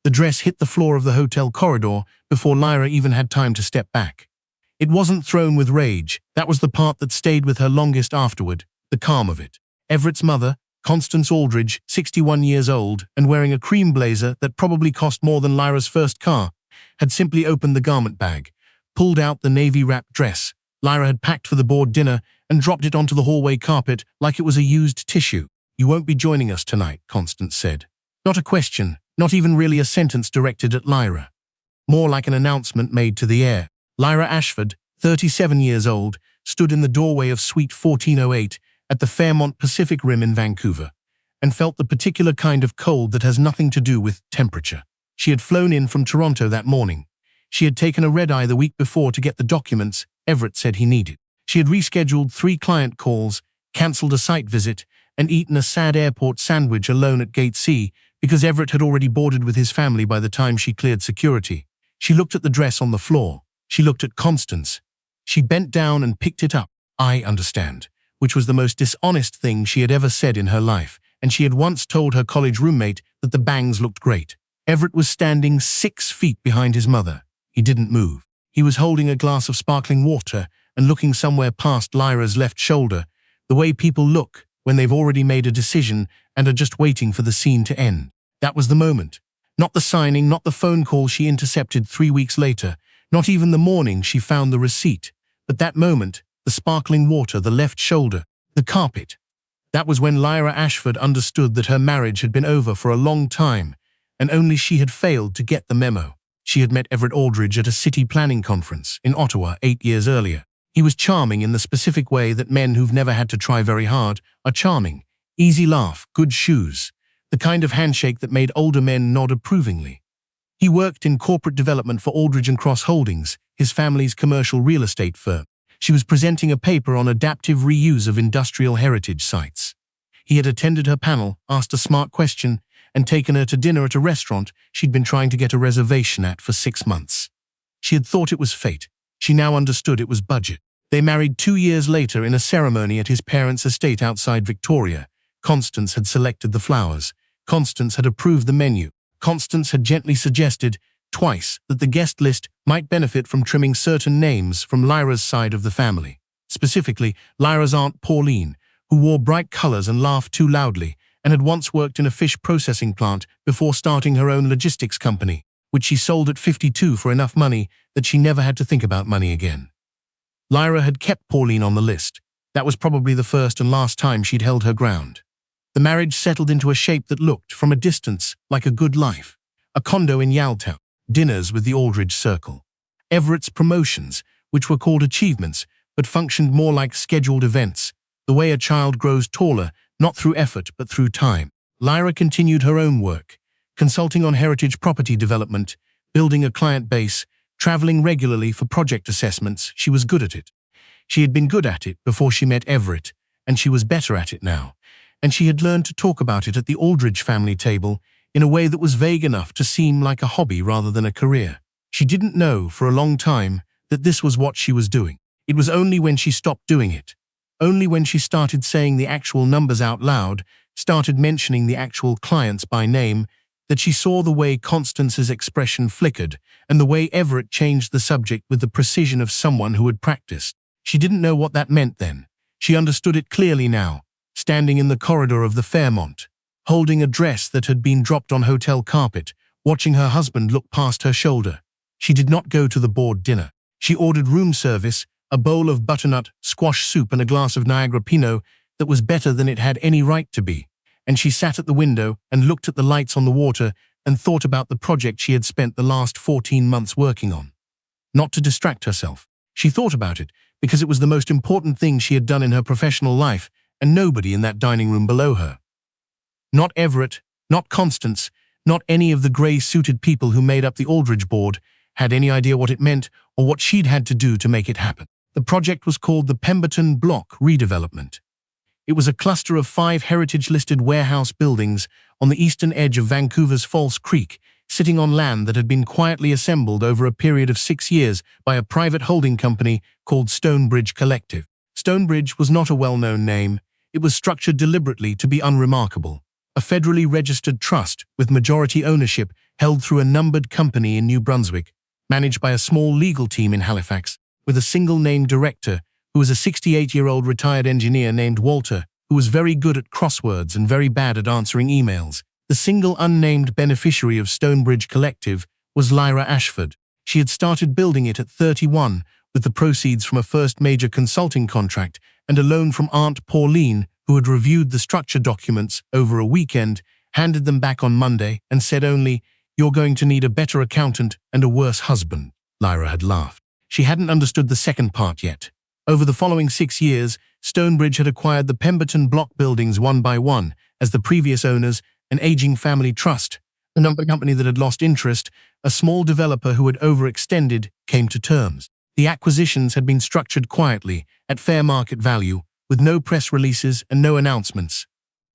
The dress hit the floor of the hotel corridor before Lyra even had time to step back. It wasn't thrown with rage. That was the part that stayed with her longest afterward, the calm of it. Everett's mother, Constance Aldridge, 61 years old, and wearing a cream blazer that probably cost more than Lyra's first car, had simply opened the garment bag, pulled out the navy-wrapped dress Lyra had packed for the board dinner, and dropped it onto the hallway carpet like it was a used tissue. "You won't be joining us tonight," Constance said. Not a question, not even really a sentence directed at Lyra. More like an announcement made to the air. Lyra Ashford, 37 years old, stood in the doorway of Suite 1408 at the Fairmont Pacific Rim in Vancouver, and felt the particular kind of cold that has nothing to do with temperature. She had flown in from Toronto that morning. She had taken a red-eye the week before to get the documents Everett said he needed. She had rescheduled 3 client calls, cancelled a site visit, and eaten a sad airport sandwich alone at Gate C because Everett had already boarded with his family by the time she cleared security. She looked at the dress on the floor. She looked at Constance. She bent down and picked it up. "I understand," which was the most dishonest thing she had ever said in her life, and she had once told her college roommate that the bangs looked great. Everett was standing 6 feet behind his mother. He didn't move. He was holding a glass of sparkling water and looking somewhere past Lyra's left shoulder, the way people look when they've already made a decision and are just waiting for the scene to end. That was the moment. Not the signing, not the phone call she intercepted 3 weeks later, not even the morning she found the receipt, but that moment, the sparkling water, the left shoulder, the carpet. That was when Lyra Ashford understood that her marriage had been over for a long time, and only she had failed to get the memo. She had met Everett Aldridge at a city planning conference in Ottawa 8 years earlier. He was charming in the specific way that men who've never had to try very hard are charming. Easy laugh, good shoes, the kind of handshake that made older men nod approvingly. He worked in corporate development for Aldridge & Cross Holdings, his family's commercial real estate firm. She was presenting a paper on adaptive reuse of industrial heritage sites. He had attended her panel, asked a smart question, and taken her to dinner at a restaurant she'd been trying to get a reservation at for 6 months. She had thought it was fate. She now understood it was budget. They married 2 years later in a ceremony at his parents' estate outside Victoria. Constance had selected the flowers. Constance had approved the menu. Constance had gently suggested, twice, that the guest list might benefit from trimming certain names from Lyra's side of the family. Specifically, Lyra's Aunt Pauline, who wore bright colors and laughed too loudly, and had once worked in a fish processing plant before starting her own logistics company, which she sold at 52 for enough money that she never had to think about money again. Lyra had kept Pauline on the list. That was probably the first and last time she'd held her ground. The marriage settled into a shape that looked, from a distance, like a good life. A condo in Yaletown, dinners with the Aldridge Circle. Everett's promotions, which were called achievements, but functioned more like scheduled events, the way a child grows taller, not through effort but through time. Lyra continued her own work, consulting on heritage property development, building a client base, traveling regularly for project assessments. She was good at it. She had been good at it before she met Everett, and she was better at it now. And she had learned to talk about it at the Aldridge family table in a way that was vague enough to seem like a hobby rather than a career. She didn't know for a long time that this was what she was doing. It was only when she stopped doing it, only when she started saying the actual numbers out loud, started mentioning the actual clients by name, that she saw the way Constance's expression flickered and the way Everett changed the subject with the precision of someone who had practiced. She didn't know what that meant then. She understood it clearly now, standing in the corridor of the Fairmont, holding a dress that had been dropped on hotel carpet, watching her husband look past her shoulder. She did not go to the board dinner. She ordered room service, a bowl of butternut squash soup and a glass of Niagara Pinot that was better than it had any right to be. And she sat at the window and looked at the lights on the water and thought about the project she had spent the last 14 months working on. Not to distract herself. She thought about it because it was the most important thing she had done in her professional life, and nobody in that dining room below her. Not Everett, not Constance, not any of the grey-suited people who made up the Aldridge board had any idea what it meant or what she'd had to do to make it happen. The project was called the Pemberton Block Redevelopment. It was a cluster of 5 heritage-listed warehouse buildings on the eastern edge of Vancouver's False Creek, sitting on land that had been quietly assembled over a period of 6 years by a private holding company called Stonebridge Collective. Stonebridge was not a well-known name. It was structured deliberately to be unremarkable. a federally registered trust with majority ownership held through a numbered company in New Brunswick, managed by a small legal team in Halifax, with a single-named director who was a 68-year-old retired engineer named Walter, who was very good at crosswords and very bad at answering emails. The single unnamed beneficiary of Stonebridge Collective was Lyra Ashford. She had started building it at 31 with the proceeds from a first major consulting contract and a loan from Aunt Pauline, who had reviewed the structure documents over a weekend, handed them back on Monday, and said only, "You're going to need a better accountant and a worse husband." Lyra had laughed. She hadn't understood the second part yet. Over the following 6 years, Stonebridge had acquired the Pemberton block buildings one by one, as the previous owners, an aging family trust, a number company that had lost interest, a small developer who had overextended, came to terms. The acquisitions had been structured quietly, at fair market value, with no press releases and no announcements.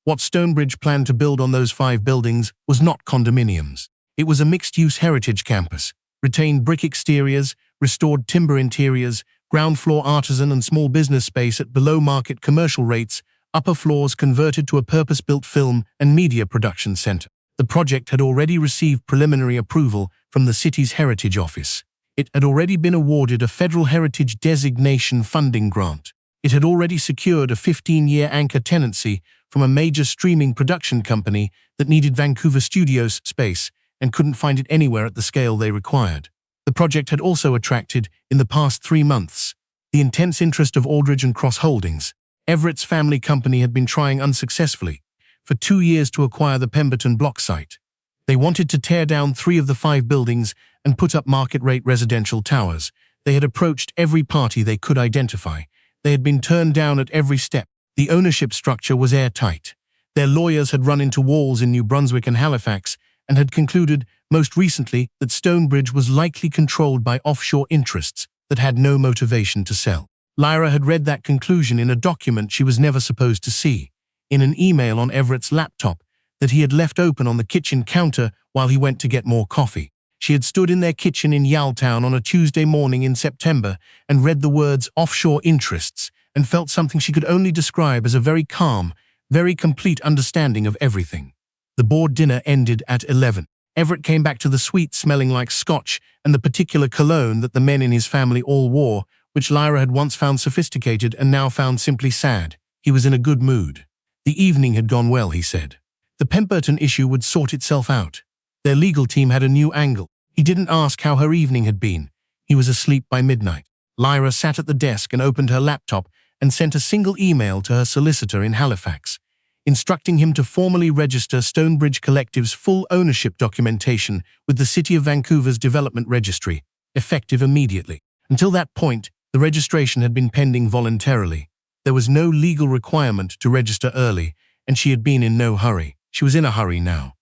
What Stonebridge planned to build on those 5 buildings was not condominiums. It was a mixed-use heritage campus, retained brick exteriors, restored timber interiors, ground floor artisan and small business space at below-market commercial rates, upper floors converted to a purpose-built film and media production center. The project had already received preliminary approval from the city's Heritage Office. It had already been awarded a Federal Heritage Designation funding grant. It had already secured a 15-year anchor tenancy from a major streaming production company that needed Vancouver studios space and couldn't find it anywhere at the scale they required. The project had also attracted, in the past 3 months, the intense interest of Aldridge and Cross Holdings. Everett's family company had been trying unsuccessfully for 2 years to acquire the Pemberton block site. They wanted to tear down 3 of the 5 buildings and put up market-rate residential towers. They had approached every party they could identify. They had been turned down at every step. The ownership structure was airtight. Their lawyers had run into walls in New Brunswick and Halifax and had concluded, most recently, that Stonebridge was likely controlled by offshore interests that had no motivation to sell. Lyra had read that conclusion in a document she was never supposed to see, in an email on Everett's laptop that he had left open on the kitchen counter while he went to get more coffee. She had stood in their kitchen in Yaletown on a Tuesday morning in September and read the words offshore interests and felt something she could only describe as a very calm, very complete understanding of everything. The board dinner ended at 11. Everett came back to the suite smelling like scotch and the particular cologne that the men in his family all wore, which Lyra had once found sophisticated and now found simply sad. He was in a good mood. The evening had gone well, he said. The Pemberton issue would sort itself out. Their legal team had a new angle. He didn't ask how her evening had been. He was asleep by midnight. Lyra sat at the desk and opened her laptop and sent a single email to her solicitor in Halifax, instructing him to formally register Stonebridge Collective's full ownership documentation with the City of Vancouver's Development Registry, effective immediately. Until that point, the registration had been pending voluntarily. There was no legal requirement to register early, and she had been in no hurry. She was in a hurry now.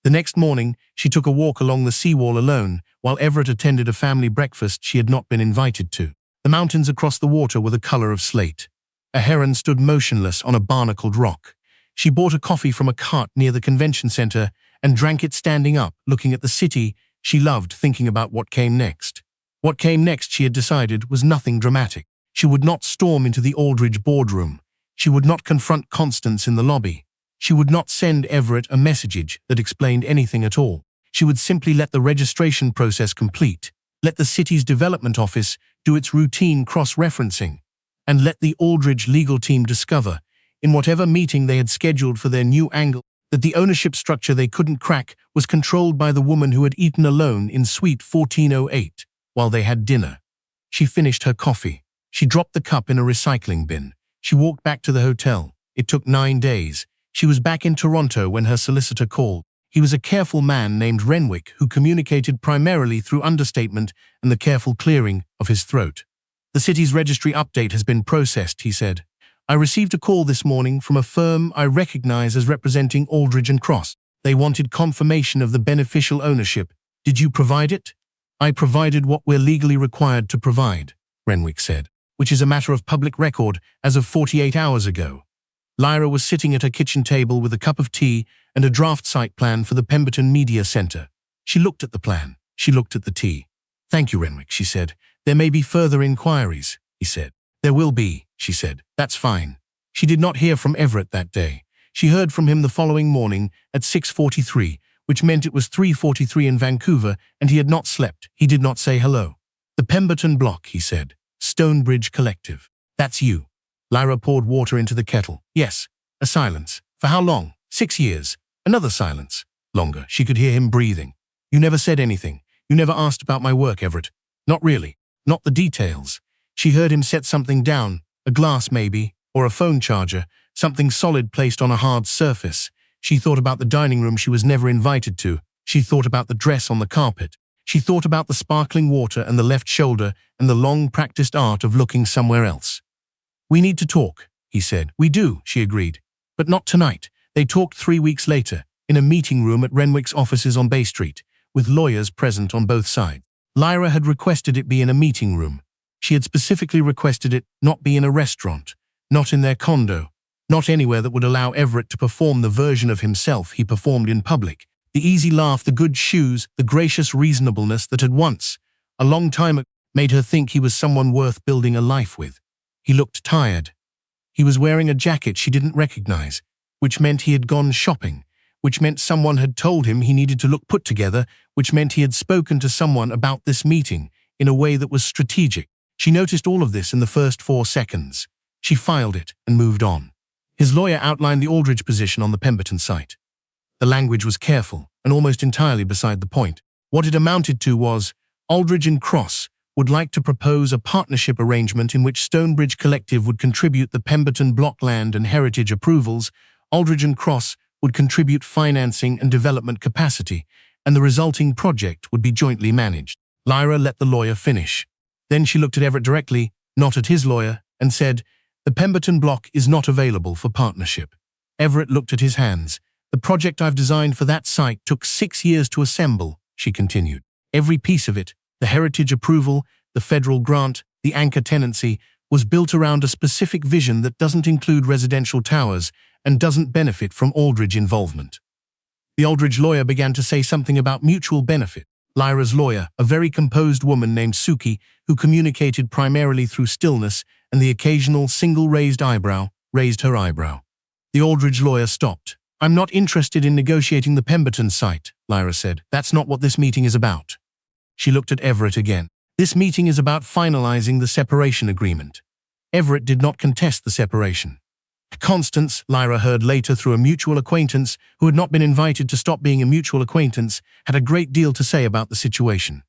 The next morning, she took a walk along the seawall alone, while Everett attended a family breakfast she had not been invited to. The mountains across the water were the color of slate. A heron stood motionless on a barnacled rock. She bought a coffee from a cart near the convention center and drank it standing up, looking at the city. She loved thinking about what came next. What came next, she had decided, was nothing dramatic. She would not storm into the Aldridge boardroom. She would not confront Constance in the lobby. She would not send Everett a message that explained anything at all. She would simply let the registration process complete, let the city's development office do its routine cross-referencing, and let the Aldridge legal team discover, in whatever meeting they had scheduled for their new angle, that the ownership structure they couldn't crack was controlled by the woman who had eaten alone in suite 1408 while they had dinner. She finished her coffee. She dropped the cup in a recycling bin. She walked back to the hotel. It took 9 days. She was back in Toronto when her solicitor called. He was a careful man named Renwick who communicated primarily through understatement and the careful clearing of his throat. "The city's registry update has been processed," he said. "I received a call this morning from a firm I recognize as representing Aldridge and Cross. They wanted confirmation of the beneficial ownership. Did you provide it?" "I provided what we're legally required to provide," Renwick said, "which is a matter of public record as of 48 hours ago." Lyra was sitting at her kitchen table with a cup of tea and a draft site plan for the Pemberton Media Center. She looked at the plan. She looked at the tea. "Thank you, Renwick," she said. "There may be further inquiries," he said. "There will be," she said. "That's fine." She did not hear from Everett that day. She heard from him the following morning at 6:43, which meant it was 3:43 in Vancouver, and he had not slept. He did not say hello. "The Pemberton Block," he said. "Stonebridge Collective. That's you." Lyra poured water into the kettle. "Yes." A silence. "For how long?" "6 years." Another silence. Longer. She could hear him breathing. "You never said anything. You never asked about my work, Everett." "Not really. Not the details." She heard him set something down, a glass maybe, or a phone charger, something solid placed on a hard surface. She thought about the dining room she was never invited to. She thought about the dress on the carpet. She thought about the sparkling water and the left shoulder and the long-practiced art of looking somewhere else. "We need to talk," he said. "We do," she agreed. "But not tonight." They talked 3 weeks later, in a meeting room at Renwick's offices on Bay Street, with lawyers present on both sides. Lyra had requested it be in a meeting room. She had specifically requested it not be in a restaurant, not in their condo, not anywhere that would allow Everett to perform the version of himself he performed in public. The easy laugh, the good shoes, the gracious reasonableness that had once, a long time ago, made her think he was someone worth building a life with. He looked tired. He was wearing a jacket she didn't recognize, which meant he had gone shopping, which meant someone had told him he needed to look put together, which meant he had spoken to someone about this meeting in a way that was strategic. She noticed all of this in the first 4 seconds. She filed it and moved on. His lawyer outlined the Aldridge position on the Pemberton site. The language was careful and almost entirely beside the point. What it amounted to was, Aldridge and Cross would like to propose a partnership arrangement in which Stonebridge Collective would contribute the Pemberton block land and heritage approvals, Aldridge and Cross would contribute financing and development capacity, and the resulting project would be jointly managed. Lyra let the lawyer finish. Then she looked at Everett directly, not at his lawyer, and said, "The Pemberton block is not available for partnership." Everett looked at his hands. "The project I've designed for that site took 6 years to assemble," she continued. "Every piece of it, the heritage approval, the federal grant, the anchor tenancy, was built around a specific vision that doesn't include residential towers and doesn't benefit from Aldridge involvement." The Aldridge lawyer began to say something about mutual benefit. Lyra's lawyer, a very composed woman named Suki, who communicated primarily through stillness and the occasional single raised eyebrow, raised her eyebrow. The Aldridge lawyer stopped. "I'm not interested in negotiating the Pemberton site," Lyra said. "That's not what this meeting is about." She looked at Everett again. "This meeting is about finalizing the separation agreement." Everett did not contest the separation. Constance, Lyra heard later through a mutual acquaintance who had not been invited to stop being a mutual acquaintance, had a great deal to say about the situation.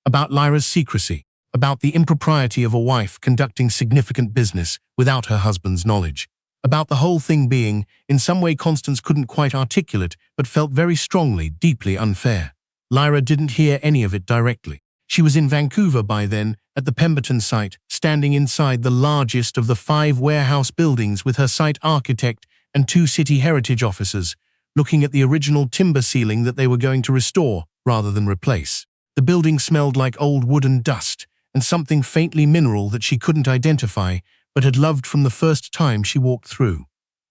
About Lyra's secrecy, about the impropriety of a wife conducting significant business without her husband's knowledge. About the whole thing being, in some way Constance couldn't quite articulate, but felt very strongly, deeply unfair. Lyra didn't hear any of it directly. She was in Vancouver by then, at the Pemberton site, standing inside the largest of the 5 warehouse buildings with her site architect and 2 city heritage officers, looking at the original timber ceiling that they were going to restore rather than replace. The building smelled like old wood and dust, and something faintly mineral that she couldn't identify, but had loved from the first time she walked through.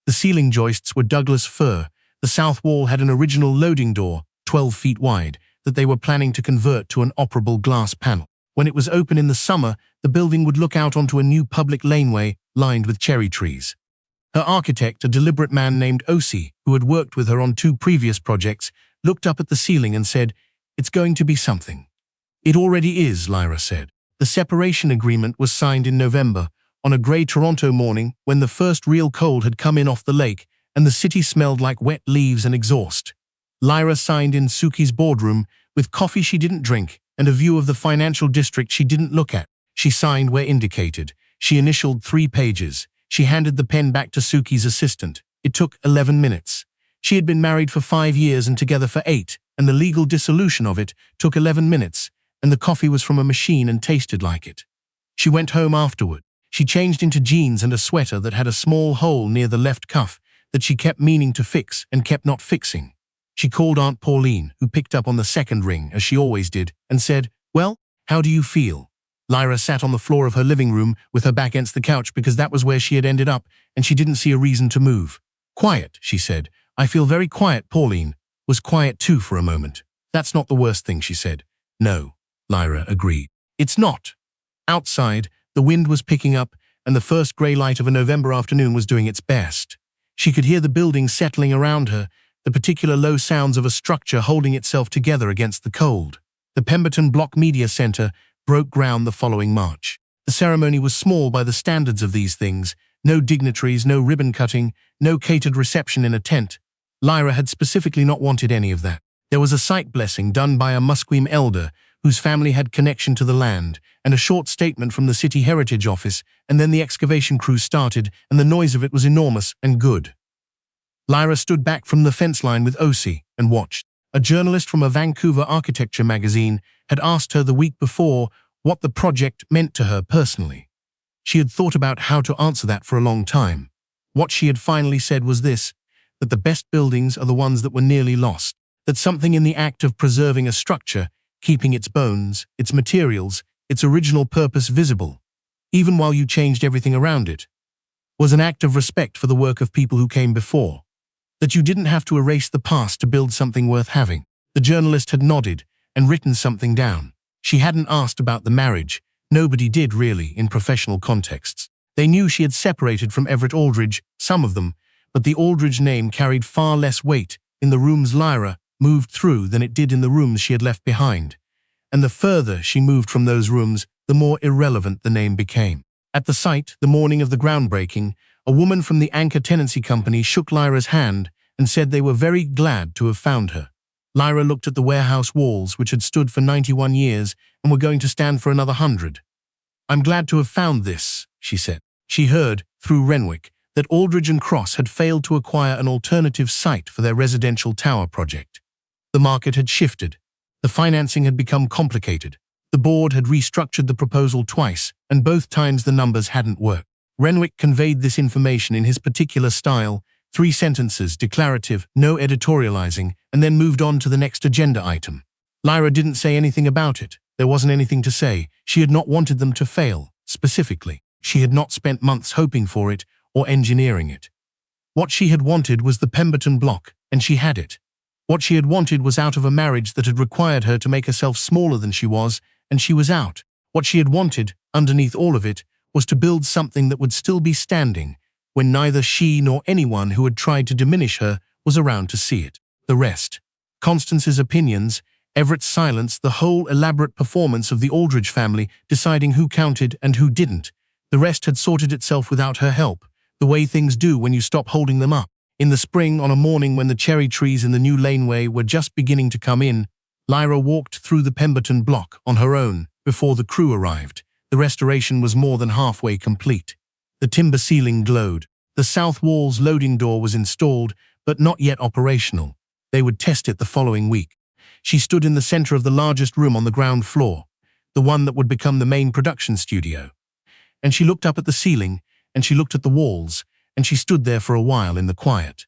The ceiling joists were Douglas fir. The south wall had an original loading door, 12 feet wide, that they were planning to convert to an operable glass panel. When it was open in the summer, the building would look out onto a new public laneway lined with cherry trees. Her architect, a deliberate man named Osi, who had worked with her on 2 previous projects, looked up at the ceiling and said, "It's going to be something." "It already is," Lyra said. The separation agreement was signed in November, on a grey Toronto morning when the first real cold had come in off the lake and the city smelled like wet leaves and exhaust. Lyra signed in Suki's boardroom with coffee she didn't drink and a view of the financial district she didn't look at. She signed where indicated. She initialed 3 pages. She handed the pen back to Suki's assistant. It took 11 minutes. She had been married for 5 years and together for 8, and the legal dissolution of it took 11 minutes, and the coffee was from a machine and tasted like it. She went home afterward. She changed into jeans and a sweater that had a small hole near the left cuff that she kept meaning to fix and kept not fixing. She called Aunt Pauline, who picked up on the second ring, as she always did, and said, "Well, how do you feel?" Lyra sat on the floor of her living room with her back against the couch because that was where she had ended up, and she didn't see a reason to move. "Quiet," she said. "I feel very quiet." Pauline was quiet too for a moment. "That's not the worst thing," she said. "No," Lyra agreed. "It's not." Outside, the wind was picking up, and the first grey light of a November afternoon was doing its best. She could hear the building settling around her, the particular low sounds of a structure holding itself together against the cold. The Pemberton Block Media Center broke ground the following March. The ceremony was small by the standards of these things. No dignitaries, no ribbon cutting, no catered reception in a tent. Lyra had specifically not wanted any of that. There was a site blessing done by a Musqueam elder whose family had connection to the land, and a short statement from the City Heritage Office, and then the excavation crew started, and the noise of it was enormous and good. Lyra stood back from the fence line with Osi and watched. A journalist from a Vancouver architecture magazine had asked her the week before what the project meant to her personally. She had thought about how to answer that for a long time. What she had finally said was this: that the best buildings are the ones that were nearly lost, that something in the act of preserving a structure, keeping its bones, its materials, its original purpose visible, even while you changed everything around it, was an act of respect for the work of people who came before, that you didn't have to erase the past to build something worth having. The journalist had nodded and written something down. She hadn't asked about the marriage. Nobody did really in professional contexts. They knew she had separated from Everett Aldridge, some of them, but the Aldridge name carried far less weight in the rooms Lyra moved through than it did in the rooms she had left behind. And the further she moved from those rooms, the more irrelevant the name became. At the site, the morning of the groundbreaking, a woman from the Anchor Tenancy Company shook Lyra's hand and said they were very glad to have found her. Lyra looked at the warehouse walls, which had stood for 91 years and were going to stand for another 100. "I'm glad to have found this," she said. She heard, through Renwick, that Aldridge and Cross had failed to acquire an alternative site for their residential tower project. The market had shifted. The financing had become complicated. The board had restructured the proposal twice, and both times the numbers hadn't worked. Renwick conveyed this information in his particular style, 3 sentences, declarative, no editorializing, and then moved on to the next agenda item. Lyra didn't say anything about it. There wasn't anything to say. She had not wanted them to fail, specifically. She had not spent months hoping for it or engineering it. What she had wanted was the Pemberton block, and she had it. What she had wanted was out of a marriage that had required her to make herself smaller than she was, and she was out. What she had wanted, underneath all of it, was to build something that would still be standing when neither she nor anyone who had tried to diminish her was around to see it. The rest, Constance's opinions, Everett's silence, the whole elaborate performance of the Aldridge family deciding who counted and who didn't, the rest had sorted itself without her help, the way things do when you stop holding them up. In the spring, on a morning when the cherry trees in the new laneway were just beginning to come in, Lyra walked through the Pemberton block on her own before the crew arrived. The restoration was more than halfway complete. The timber ceiling glowed. The south wall's loading door was installed, but not yet operational. They would test it the following week. She stood in the center of the largest room on the ground floor, the one that would become the main production studio. And she looked up at the ceiling, and she looked at the walls, and she stood there for a while in the quiet.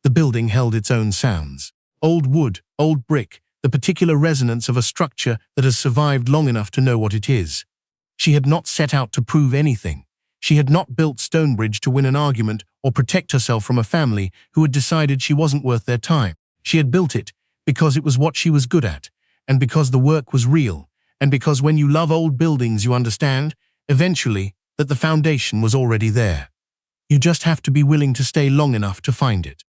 The building held its own sounds. Old wood, old brick, the particular resonance of a structure that has survived long enough to know what it is. She had not set out to prove anything. She had not built Stonebridge to win an argument or protect herself from a family who had decided she wasn't worth their time. She had built it because it was what she was good at, and because the work was real, and because when you love old buildings you understand, eventually, that the foundation was already there. You just have to be willing to stay long enough to find it.